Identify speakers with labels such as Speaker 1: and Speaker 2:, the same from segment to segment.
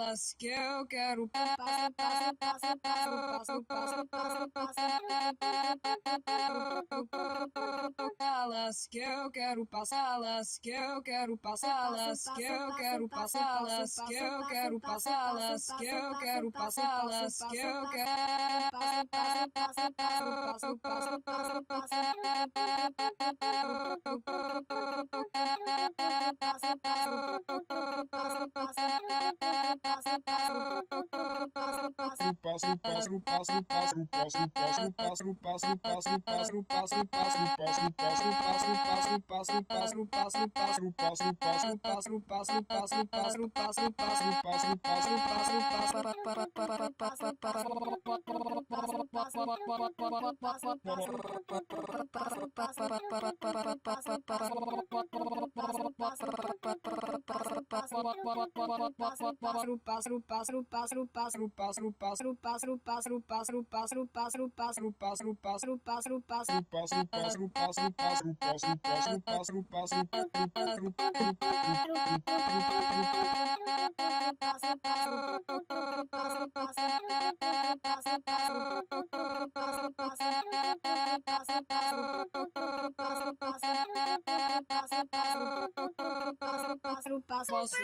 Speaker 1: Elas que eu quero elas que eu quero passá-las, que eu quero passá-las, que eu quero passá-las, que eu quero passá-las, que eu quero passá-las, que eu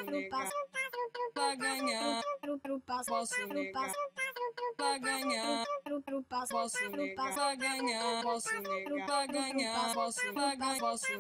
Speaker 1: posso negar, vai ganhar, posso negar, vai ganhar, posso negar, vai ganhar, posso negar, vai ganhar, posso, vai ganhar, posso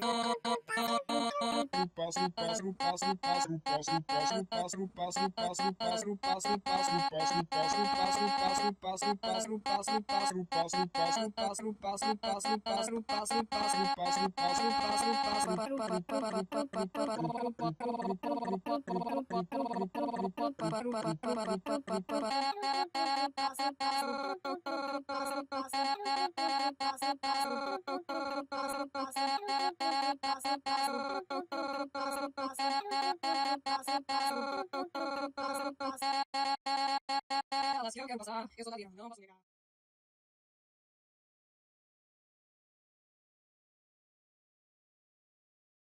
Speaker 1: elas que eu quero passar, eu sou da vida, não posso negar.